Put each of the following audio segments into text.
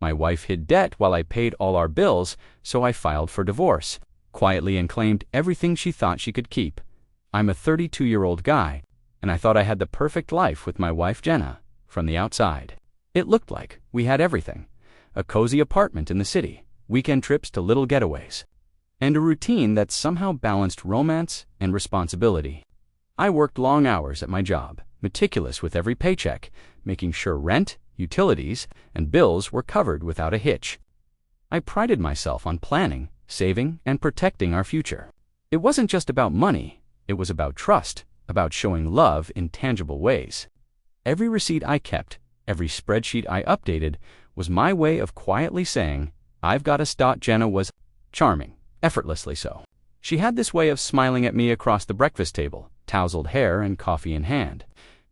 My wife hid debt while I paid all our bills, so I filed for divorce, quietly, and claimed everything she thought she could keep. I'm a 32-year-old guy, and I thought I had the perfect life with my wife Jenna. From the outside, it looked like we had everything: a cozy apartment in the city, weekend trips to little getaways, and a routine that somehow balanced romance and responsibility. I worked long hours at my job, meticulous with every paycheck, making sure rent, utilities, and bills were covered without a hitch. I prided myself on planning, saving, and protecting our future. It wasn't just about money, it was about trust, about showing love in tangible ways. Every receipt I kept, every spreadsheet I updated, was my way of quietly saying, "I've got a." Jenna was charming, effortlessly so. She had this way of smiling at me across the breakfast table, tousled hair and coffee in hand,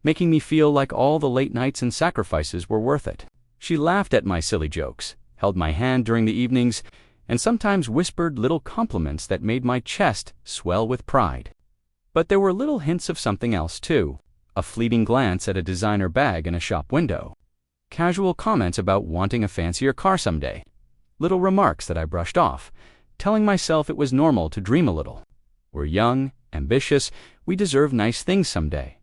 making me feel like all the late nights and sacrifices were worth it. She laughed at my silly jokes, held my hand during the evenings, and sometimes whispered little compliments that made my chest swell with pride. But there were little hints of something else too: a fleeting glance at a designer bag in a shop window, casual comments about wanting a fancier car someday, little remarks that I brushed off, telling myself it was normal to dream a little. We're young, ambitious, we deserve nice things someday.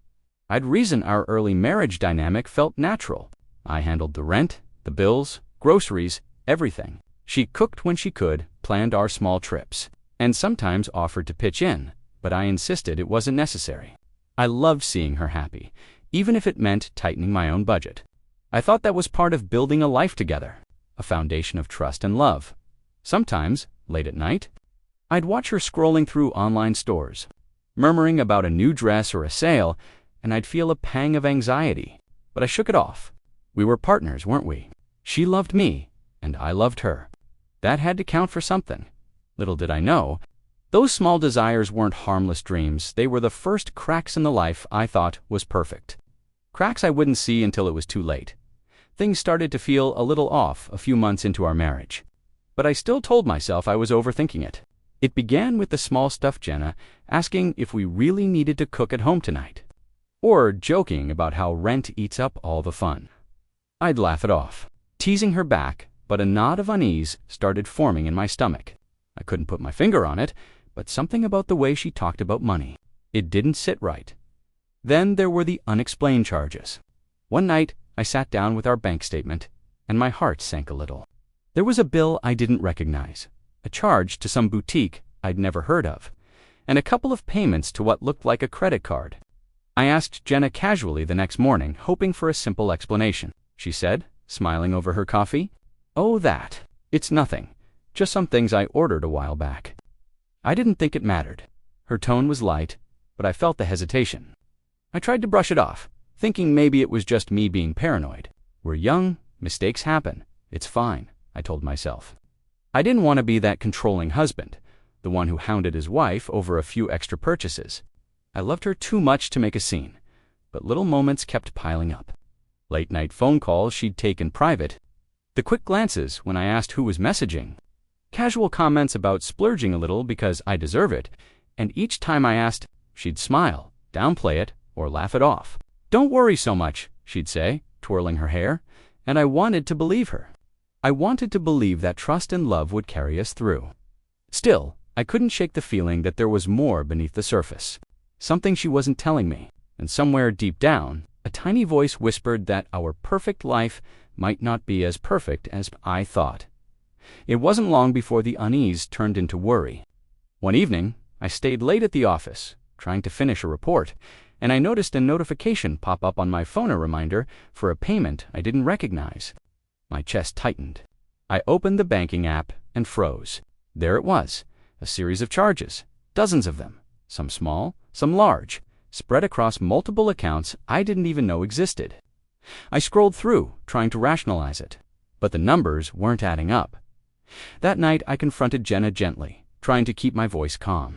I'd reason our early marriage dynamic felt natural. I handled the rent, the bills, groceries, everything. She cooked when she could, planned our small trips, and sometimes offered to pitch in, but I insisted it wasn't necessary. I loved seeing her happy, even if it meant tightening my own budget. I thought that was part of building a life together, a foundation of trust and love. Sometimes, late at night, I'd watch her scrolling through online stores, murmuring about a new dress or a sale, and I'd feel a pang of anxiety, but I shook it off. We were partners, weren't we? She loved me, and I loved her. That had to count for something. Little did I know, those small desires weren't harmless dreams. They were the first cracks in the life I thought was perfect. Cracks I wouldn't see until it was too late. Things started to feel a little off a few months into our marriage, but I still told myself I was overthinking it. It began with the small stuff: Jenna asking if we really needed to cook at home tonight, or joking about how rent eats up all the fun. I'd laugh it off, teasing her back, but a knot of unease started forming in my stomach. I couldn't put my finger on it, but something about the way she talked about money, it didn't sit right. Then there were the unexplained charges. One night, I sat down with our bank statement, and my heart sank a little. There was a bill I didn't recognize, a charge to some boutique I'd never heard of, and a couple of payments to what looked like a credit card. I asked Jenna casually the next morning, hoping for a simple explanation. She said, smiling over her coffee, "Oh, that. It's nothing. Just some things I ordered a while back." I didn't think it mattered. Her tone was light, but I felt the hesitation. I tried to brush it off, thinking maybe it was just me being paranoid. We're young, mistakes happen. It's fine, I told myself. I didn't want to be that controlling husband, the one who hounded his wife over a few extra purchases. I loved her too much to make a scene, but little moments kept piling up. Late-night phone calls she'd taken private, the quick glances when I asked who was messaging, casual comments about splurging a little because I deserve it, and each time I asked, she'd smile, downplay it, or laugh it off. "Don't worry so much," she'd say, twirling her hair, and I wanted to believe her. I wanted to believe that trust and love would carry us through. Still, I couldn't shake the feeling that there was more beneath the surface, something she wasn't telling me, and somewhere deep down, a tiny voice whispered that our perfect life might not be as perfect as I thought. It wasn't long before the unease turned into worry. One evening, I stayed late at the office, trying to finish a report, and I noticed a notification pop up on my phone, a reminder for a payment I didn't recognize. My chest tightened. I opened the banking app and froze. There it was, a series of charges, dozens of them, some small, some large, spread across multiple accounts I didn't even know existed. I scrolled through, trying to rationalize it, but the numbers weren't adding up. That night, I confronted Jenna gently, trying to keep my voice calm.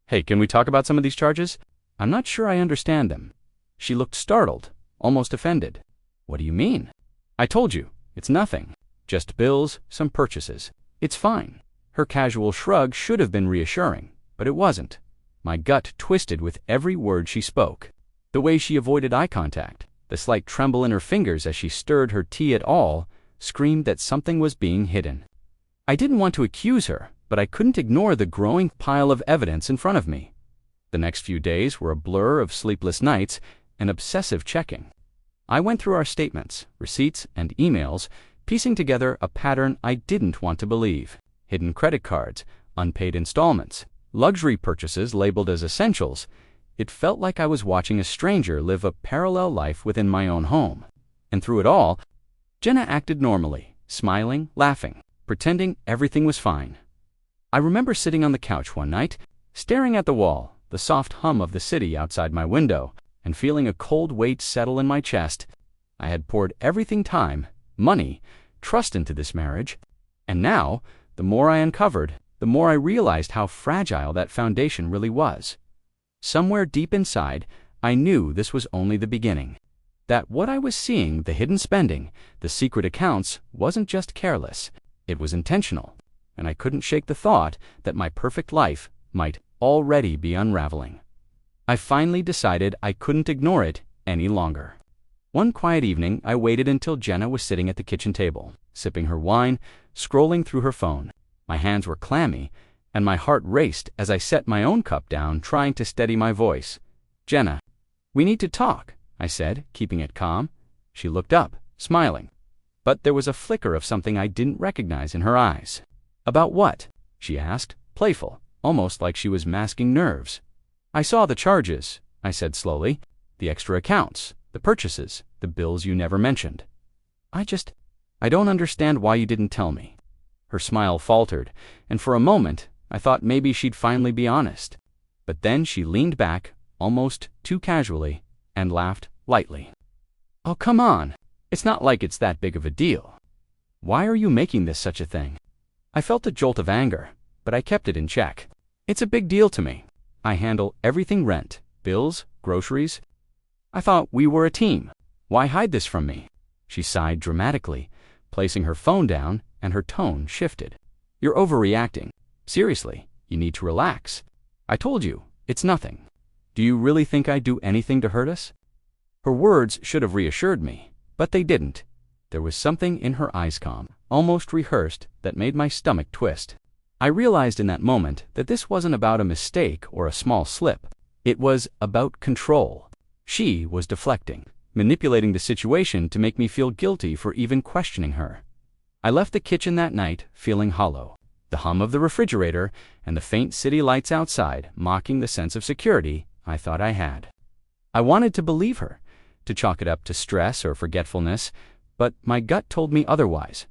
"Hey, can we talk about some of these charges? I'm not sure I understand them." She looked startled, almost offended. "What do you mean?" "I told you, it's nothing. Just bills, some purchases. It's fine." Her casual shrug should have been reassuring, but it wasn't. My gut twisted with every word she spoke. The way she avoided eye contact, the slight tremble in her fingers as she stirred her tea at all, screamed that something was being hidden. I didn't want to accuse her, but I couldn't ignore the growing pile of evidence in front of me. The next few days were a blur of sleepless nights and obsessive checking. I went through our statements, receipts, and emails, piecing together a pattern I didn't want to believe. Hidden credit cards, unpaid installments, luxury purchases labeled as essentials. It felt like I was watching a stranger live a parallel life within my own home. And through it all, Jenna acted normally, smiling, laughing, pretending everything was fine. I remember sitting on the couch one night, staring at the wall, the soft hum of the city outside my window, and feeling a cold weight settle in my chest. I had poured everything, time, money, trust into this marriage, and now, the more I uncovered, the more I realized how fragile that foundation really was. Somewhere deep inside, I knew this was only the beginning. That what I was seeing, the hidden spending, the secret accounts, wasn't just careless, it was intentional, and I couldn't shake the thought that my perfect life might already be unraveling. I finally decided I couldn't ignore it any longer. One quiet evening, I waited until Jenna was sitting at the kitchen table, sipping her wine, scrolling through her phone. My hands were clammy, and my heart raced as I set my own cup down, trying to steady my voice. "Jenna, we need to talk," I said, keeping it calm. She looked up, smiling, but there was a flicker of something I didn't recognize in her eyes. "About what?" she asked, playful, almost like she was masking nerves. "I saw the charges," I said slowly, "the extra accounts, the purchases, the bills you never mentioned. I don't understand why you didn't tell me." Her smile faltered, and for a moment, I thought maybe she'd finally be honest. But then she leaned back, almost too casually, and laughed lightly. "Oh, come on. It's not like it's that big of a deal. Why are you making this such a thing?" I felt a jolt of anger, but I kept it in check. "It's a big deal to me. I handle everything: rent, bills, groceries. I thought we were a team. Why hide this from me?" She sighed dramatically, placing her phone down, and her tone shifted. "You're overreacting. Seriously, you need to relax. I told you, it's nothing. Do you really think I'd do anything to hurt us?" Her words should have reassured me, but they didn't. There was something in her eyes, calm, almost rehearsed, that made my stomach twist. I realized in that moment that this wasn't about a mistake or a small slip. It was about control. She was deflecting, manipulating the situation to make me feel guilty for even questioning her. I left the kitchen that night feeling hollow, the hum of the refrigerator and the faint city lights outside mocking the sense of security I thought I had. I wanted to believe her, to chalk it up to stress or forgetfulness, but my gut told me otherwise.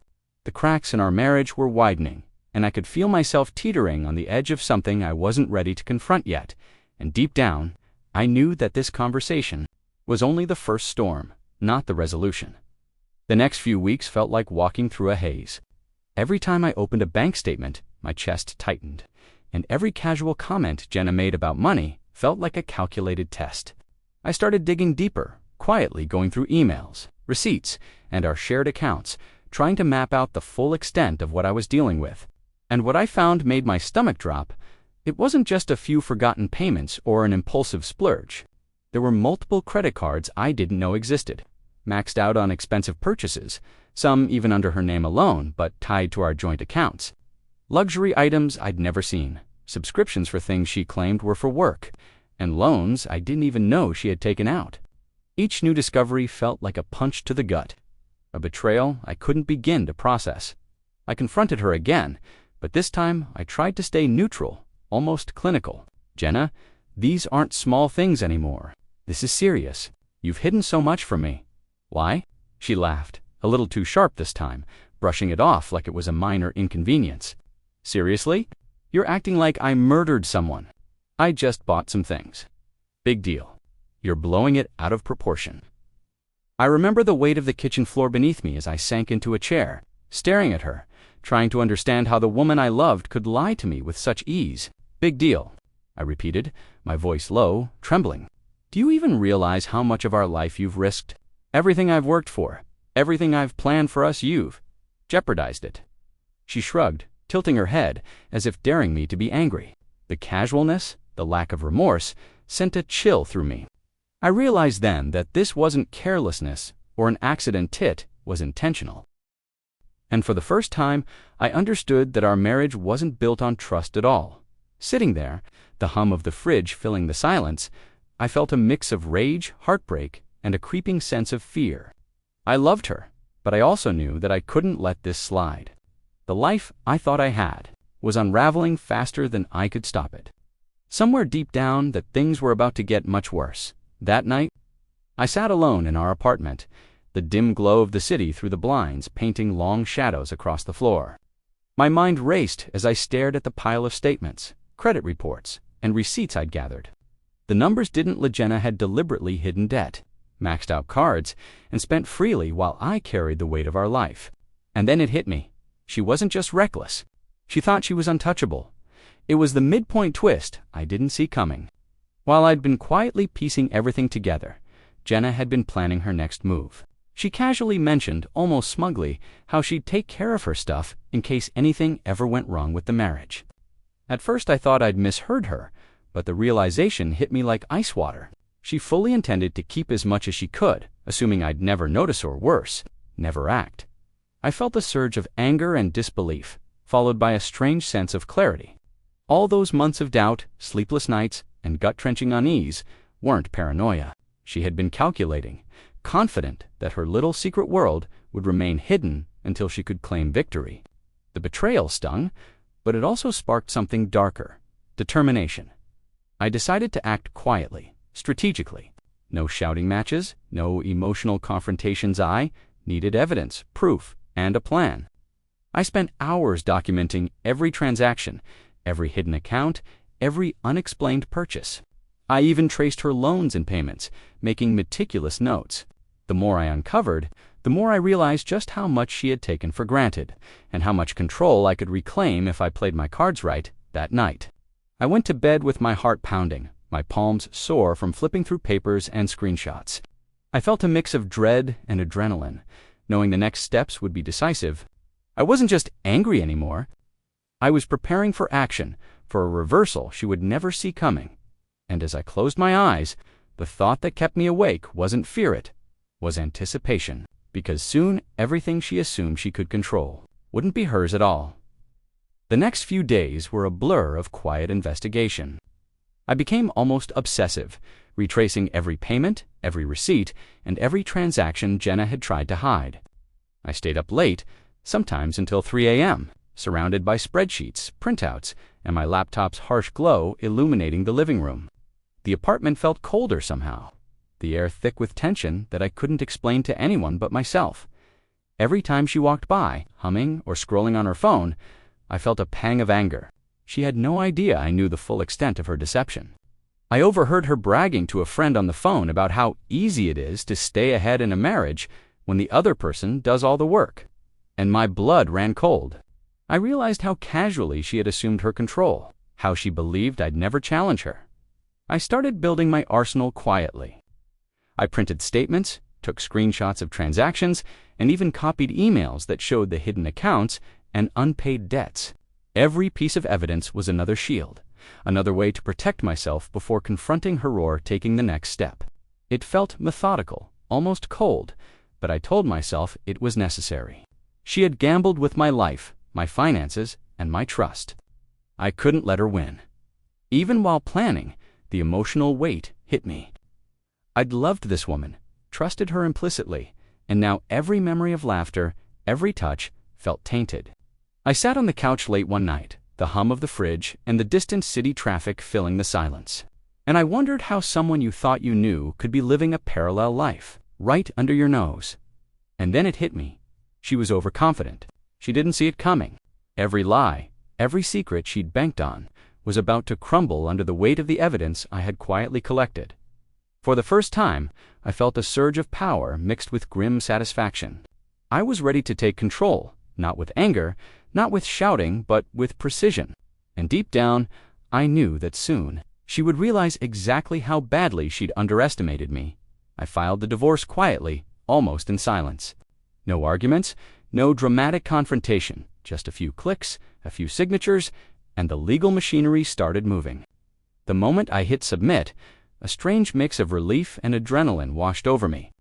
The cracks in our marriage were widening, and I could feel myself teetering on the edge of something I wasn't ready to confront yet, and deep down, I knew that this conversation was only the first storm, not the resolution. The next few weeks felt like walking through a haze. Every time I opened a bank statement, my chest tightened, and every casual comment Jenna made about money felt like a calculated test. I started digging deeper, quietly going through emails, receipts, and our shared accounts, trying to map out the full extent of what I was dealing with. And what I found made my stomach drop. It wasn't just a few forgotten payments or an impulsive splurge. There were multiple credit cards I didn't know existed, maxed out on expensive purchases, some even under her name alone, but tied to our joint accounts. Luxury items I'd never seen, subscriptions for things she claimed were for work, and loans I didn't even know she had taken out. Each new discovery felt like a punch to the gut, a betrayal I couldn't begin to process. I confronted her again, but this time I tried to stay neutral, almost clinical. "Jenna, these aren't small things anymore. This is serious. You've hidden so much from me." "Why?" She laughed, a little too sharp this time, brushing it off like it was a minor inconvenience. "Seriously? You're acting like I murdered someone. I just bought some things. Big deal. You're blowing it out of proportion." I remember the weight of the kitchen floor beneath me as I sank into a chair, staring at her, trying to understand how the woman I loved could lie to me with such ease. "Big deal," I repeated, my voice low, trembling. "Do you even realize how much of our life you've risked? Everything I've worked for, everything I've planned for us, you've jeopardized it." She shrugged, tilting her head as if daring me to be angry. The casualness, the lack of remorse, sent a chill through me. I realized then that this wasn't carelessness or an accident, it was intentional. And for the first time, I understood that our marriage wasn't built on trust at all. Sitting there, the hum of the fridge filling the silence, I felt a mix of rage, heartbreak, and a creeping sense of fear. I loved her, but I also knew that I couldn't let this slide. The life I thought I had was unraveling faster than I could stop it. Somewhere deep down that things were about to get much worse. That night, I sat alone in our apartment, the dim glow of the city through the blinds painting long shadows across the floor. My mind raced as I stared at the pile of statements, credit reports, and receipts I'd gathered. The numbers didn't lie. Jenna had deliberately hidden debt, maxed out cards, and spent freely while I carried the weight of our life. And then it hit me. She wasn't just reckless. She thought she was untouchable. It was the midpoint twist I didn't see coming. While I'd been quietly piecing everything together, Jenna had been planning her next move. She casually mentioned, almost smugly, how she'd take care of her stuff in case anything ever went wrong with the marriage. At first I thought I'd misheard her, but the realization hit me like ice water. She fully intended to keep as much as she could, assuming I'd never notice or worse, never act. I felt a surge of anger and disbelief, followed by a strange sense of clarity. All those months of doubt, sleepless nights, and gut-wrenching unease weren't paranoia. She had been calculating, confident that her little secret world would remain hidden until she could claim victory. The betrayal stung, but it also sparked something darker: determination. I decided to act quietly, strategically. No shouting matches, no emotional confrontations. I needed evidence, proof, and a plan. I spent hours documenting every transaction, every hidden account, every unexplained purchase. I even traced her loans and payments, making meticulous notes. The more I uncovered, the more I realized just how much she had taken for granted, and how much control I could reclaim if I played my cards right that night. I went to bed with my heart pounding, my palms sore from flipping through papers and screenshots. I felt a mix of dread and adrenaline, knowing the next steps would be decisive. I wasn't just angry anymore. I was preparing for action, for a reversal she would never see coming. And as I closed my eyes, the thought that kept me awake wasn't fear, it was anticipation, because soon everything she assumed she could control wouldn't be hers at all. The next few days were a blur of quiet investigation. I became almost obsessive, retracing every payment, every receipt, and every transaction Jenna had tried to hide. I stayed up late, sometimes until 3 a.m., surrounded by spreadsheets, printouts, and my laptop's harsh glow illuminating the living room. The apartment felt colder somehow, the air thick with tension that I couldn't explain to anyone but myself. Every time she walked by, humming or scrolling on her phone, I felt a pang of anger. She had no idea I knew the full extent of her deception. I overheard her bragging to a friend on the phone about how easy it is to stay ahead in a marriage when the other person does all the work, and my blood ran cold. I realized how casually she had assumed her control, how she believed I'd never challenge her. I started building my arsenal quietly. I printed statements, took screenshots of transactions, and even copied emails that showed the hidden accounts and unpaid debts. Every piece of evidence was another shield, another way to protect myself before confronting her or taking the next step. It felt methodical, almost cold, but I told myself it was necessary. She had gambled with my life, my finances, and my trust. I couldn't let her win. Even while planning, the emotional weight hit me. I'd loved this woman, trusted her implicitly, and now every memory of laughter, every touch, felt tainted. I sat on the couch late one night, the hum of the fridge and the distant city traffic filling the silence. And I wondered how someone you thought you knew could be living a parallel life, right under your nose. And then it hit me. She was overconfident. She didn't see it coming. Every lie, every secret she'd banked on, was about to crumble under the weight of the evidence I had quietly collected. For the first time, I felt a surge of power mixed with grim satisfaction. I was ready to take control, not with anger, not with shouting, but with precision. And deep down, I knew that soon she would realize exactly how badly she'd underestimated me. I filed the divorce quietly, almost in silence. No arguments, no dramatic confrontation, just a few clicks, a few signatures, and the legal machinery started moving. The moment I hit submit, a strange mix of relief and adrenaline washed over me.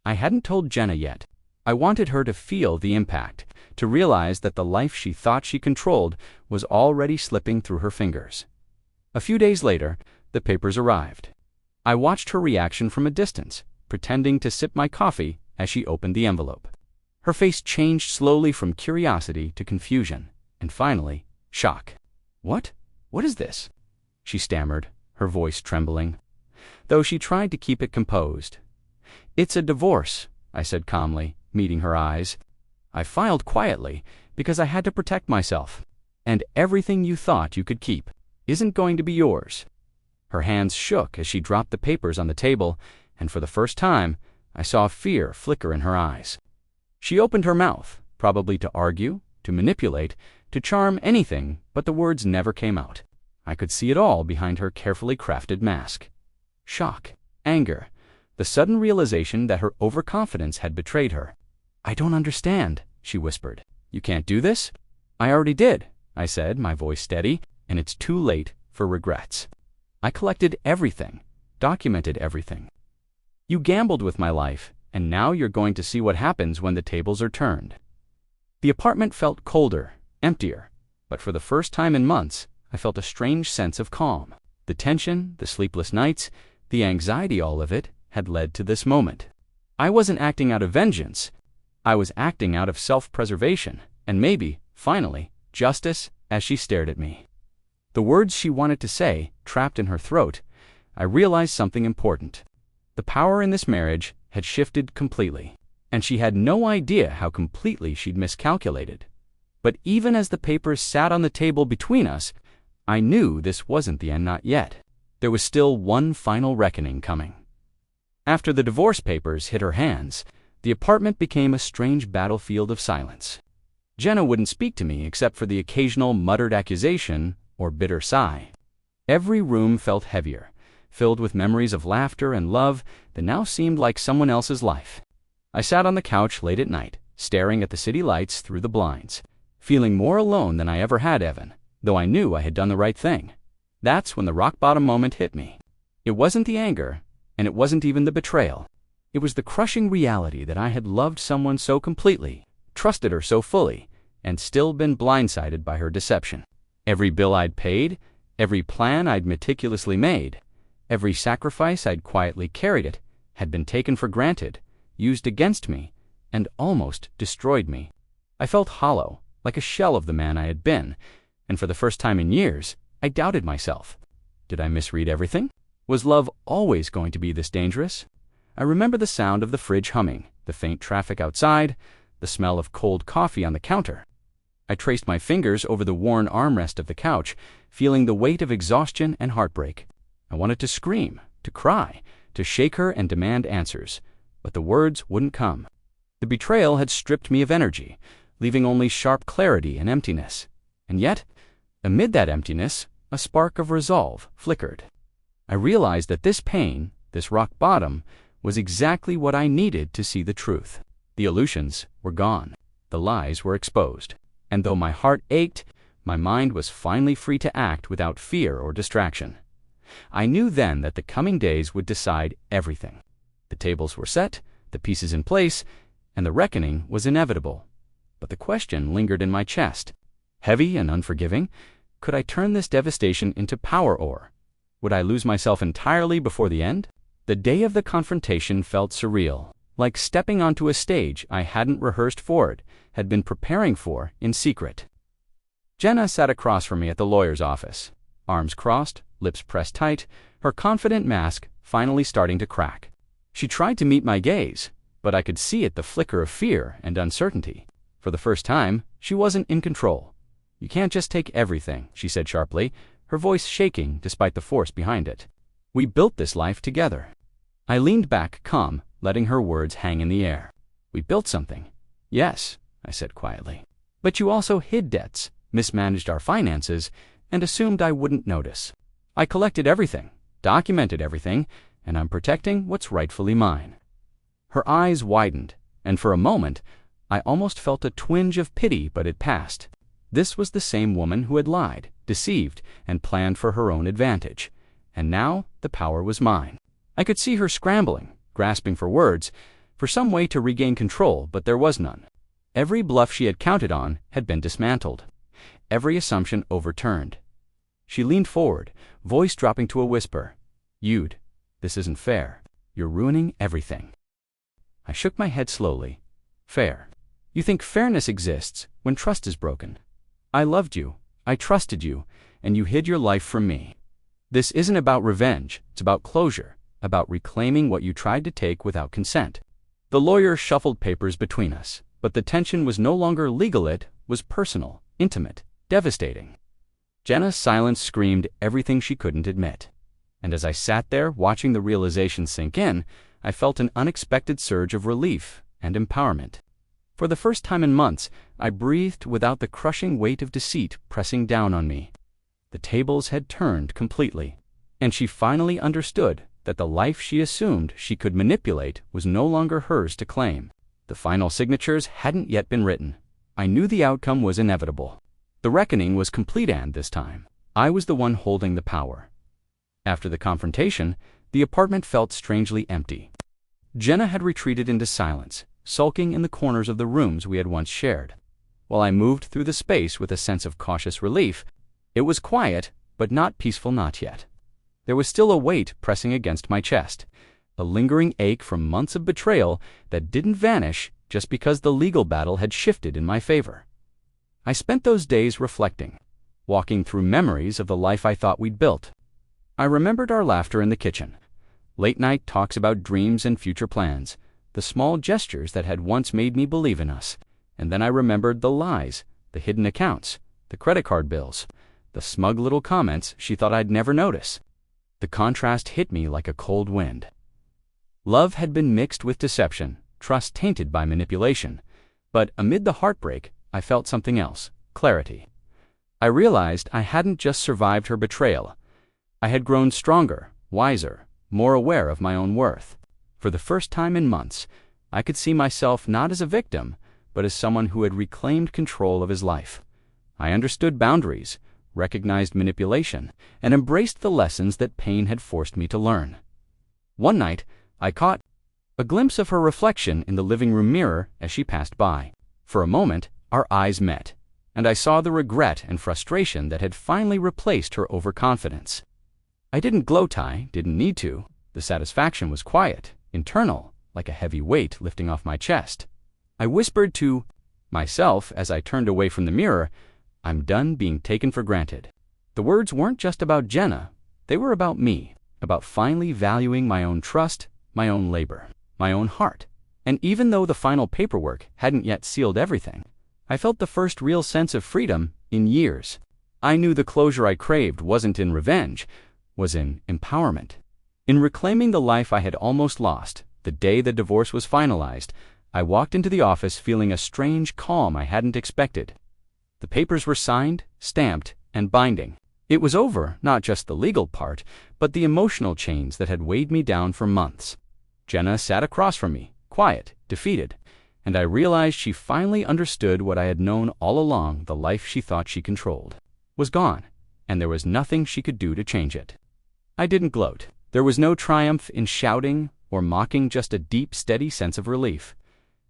I hadn't told Jenna yet. I wanted her to feel the impact, to realize that the life she thought she controlled was already slipping through her fingers. A few days later, the papers arrived. I watched her reaction from a distance, pretending to sip my coffee as she opened the envelope. Her face changed slowly from curiosity to confusion, and finally, shock. "What? What is this?" she stammered, her voice trembling, though she tried to keep it composed. "It's a divorce," I said calmly, meeting her eyes. "I filed quietly because I had to protect myself, and everything you thought you could keep isn't going to be yours." Her hands shook as she dropped the papers on the table, and for the first time, I saw fear flicker in her eyes. She opened her mouth, probably to argue, to manipulate, to charm anything, but the words never came out. I could see it all behind her carefully crafted mask. Shock, anger, the sudden realization that her overconfidence had betrayed her. "I don't understand," she whispered. "You can't do this?" "I already did," I said, my voice steady, "and it's too late for regrets. I collected everything, documented everything. You gambled with my life, and now you're going to see what happens when the tables are turned." The apartment felt colder, emptier, but for the first time in months, I felt a strange sense of calm. The tension, the sleepless nights, the anxiety, all of it had led to this moment. I wasn't acting out of vengeance. I was acting out of self-preservation, and maybe, finally, justice as she stared at me. The words she wanted to say, trapped in her throat, I realized something important. The power in this marriage had shifted completely, and she had no idea how completely she'd miscalculated. But even as the papers sat on the table between us, I knew this wasn't the end, not yet. There was still one final reckoning coming. After the divorce papers hit her hands, the apartment became a strange battlefield of silence. Jenna wouldn't speak to me except for the occasional muttered accusation or bitter sigh. Every room felt heavier, filled with memories of laughter and love that now seemed like someone else's life. I sat on the couch late at night, staring at the city lights through the blinds, feeling more alone than I ever had, Evan, though I knew I had done the right thing. That's when the rock-bottom moment hit me. It wasn't the anger, and it wasn't even the betrayal. It was the crushing reality that I had loved someone so completely, trusted her so fully, and still been blindsided by her deception. Every bill I'd paid, every plan I'd meticulously made, every sacrifice I'd quietly carried it, had been taken for granted, used against me, and almost destroyed me. I felt hollow, like a shell of the man I had been, and for the first time in years, I doubted myself. Did I misread everything? Was love always going to be this dangerous? I remember the sound of the fridge humming, the faint traffic outside, the smell of cold coffee on the counter. I traced my fingers over the worn armrest of the couch, feeling the weight of exhaustion and heartbreak. I wanted to scream, to cry, to shake her and demand answers, but the words wouldn't come. The betrayal had stripped me of energy, leaving only sharp clarity and emptiness. And yet, amid that emptiness, a spark of resolve flickered. I realized that this pain, this rock bottom, was exactly what I needed to see the truth. The illusions were gone. The lies were exposed. And though my heart ached, my mind was finally free to act without fear or distraction. I knew then that the coming days would decide everything. The tables were set, the pieces in place, and the reckoning was inevitable. But the question lingered in my chest. Heavy and unforgiving, could I turn this devastation into power, or would I lose myself entirely before the end? The day of the confrontation felt surreal, like stepping onto a stage I hadn't rehearsed for it, had been preparing for in secret. Jenna sat across from me at the lawyer's office, arms crossed, lips pressed tight, her confident mask finally starting to crack. She tried to meet my gaze, but I could see it, the flicker of fear and uncertainty. For the first time, she wasn't in control. "You can't just take everything," she said sharply, her voice shaking despite the force behind it. "We built this life together." I leaned back, calm, letting her words hang in the air. "We built something." "Yes," I said quietly. "But you also hid debts, mismanaged our finances, and assumed I wouldn't notice. I collected everything, documented everything, and I'm protecting what's rightfully mine." Her eyes widened, and for a moment, I almost felt a twinge of pity, but it passed. This was the same woman who had lied, deceived, and planned for her own advantage. And now the power was mine. I could see her scrambling, grasping for words, for some way to regain control, but there was none. Every bluff she had counted on had been dismantled, every assumption overturned. She leaned forward, voice dropping to a whisper. "Jude, this isn't fair. You're ruining everything." I shook my head slowly. "Fair? You think fairness exists when trust is broken? I loved you, I trusted you, and you hid your life from me. This isn't about revenge, it's about closure, about reclaiming what you tried to take without consent." The lawyer shuffled papers between us, but the tension was no longer legal, it was personal, intimate, devastating. Jenna's silence screamed everything she couldn't admit. And as I sat there watching the realization sink in, I felt an unexpected surge of relief and empowerment. For the first time in months, I breathed without the crushing weight of deceit pressing down on me. The tables had turned completely, and she finally understood that the life she assumed she could manipulate was no longer hers to claim. The final signatures hadn't yet been written. I knew the outcome was inevitable. The reckoning was complete, and this time, I was the one holding the power. After the confrontation, the apartment felt strangely empty. Jenna had retreated into silence, sulking in the corners of the rooms we had once shared. While I moved through the space with a sense of cautious relief, it was quiet, but not peaceful, not yet. There was still a weight pressing against my chest, a lingering ache from months of betrayal that didn't vanish just because the legal battle had shifted in my favor. I spent those days reflecting, walking through memories of the life I thought we'd built. I remembered our laughter in the kitchen, late-night talks about dreams and future plans, the small gestures that had once made me believe in us. And then I remembered the lies, the hidden accounts, the credit card bills, the smug little comments she thought I'd never notice. The contrast hit me like a cold wind. Love had been mixed with deception, trust tainted by manipulation. But amid the heartbreak, I felt something else, clarity. I realized I hadn't just survived her betrayal. I had grown stronger, wiser, more aware of my own worth. For the first time in months, I could see myself not as a victim, but as someone who had reclaimed control of his life. I understood boundaries, recognized manipulation, and embraced the lessons that pain had forced me to learn. One night, I caught a glimpse of her reflection in the living room mirror as she passed by. For a moment, our eyes met, and I saw the regret and frustration that had finally replaced her overconfidence. I didn't gloat, I didn't need to. The satisfaction was quiet, internal, like a heavy weight lifting off my chest. I whispered to myself as I turned away from the mirror, "I'm done being taken for granted." The words weren't just about Jenna, they were about me, about finally valuing my own trust, my own labor, my own heart. And even though the final paperwork hadn't yet sealed everything, I felt the first real sense of freedom in years. I knew the closure I craved wasn't in revenge, was in empowerment. In reclaiming the life I had almost lost, the day the divorce was finalized, I walked into the office feeling a strange calm I hadn't expected. The papers were signed, stamped, and binding. It was over, not just the legal part, but the emotional chains that had weighed me down for months. Jenna sat across from me, quiet, defeated, and I realized she finally understood what I had known all along. The life she thought she controlled was gone, and there was nothing she could do to change it. I didn't gloat. There was no triumph in shouting or mocking, just a deep, steady sense of relief.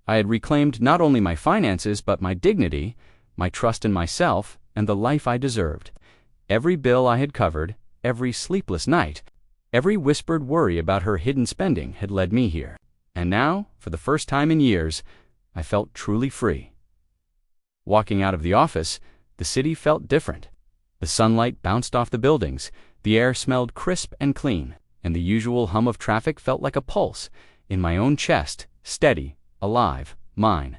I had reclaimed not only my finances, but my dignity, my trust in myself, and the life I deserved. Every bill I had covered, every sleepless night, every whispered worry about her hidden spending had led me here. And now, for the first time in years, I felt truly free. Walking out of the office, the city felt different. The sunlight bounced off the buildings, the air smelled crisp and clean, and the usual hum of traffic felt like a pulse in my own chest, steady, alive, mine.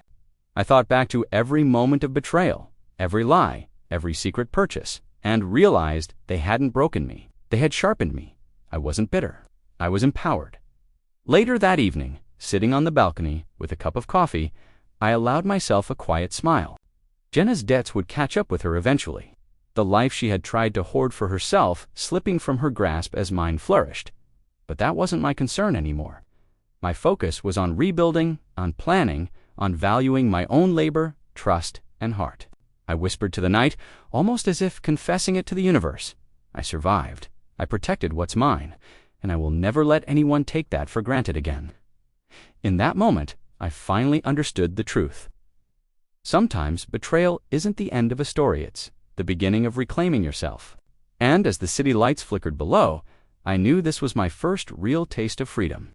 I thought back to every moment of betrayal, every lie, every secret purchase, and realized they hadn't broken me. They had sharpened me. I wasn't bitter. I was empowered. Later that evening, sitting on the balcony with a cup of coffee, I allowed myself a quiet smile. Jenna's debts would catch up with her eventually. The life she had tried to hoard for herself slipping from her grasp as mine flourished. But that wasn't my concern anymore. My focus was on rebuilding, on planning, on valuing my own labor, trust, and heart. I whispered to the night, almost as if confessing it to the universe. I survived. I protected what's mine, and I will never let anyone take that for granted again. In that moment, I finally understood the truth. Sometimes betrayal isn't the end of a story, it's the beginning of reclaiming yourself. And as the city lights flickered below, I knew this was my first real taste of freedom.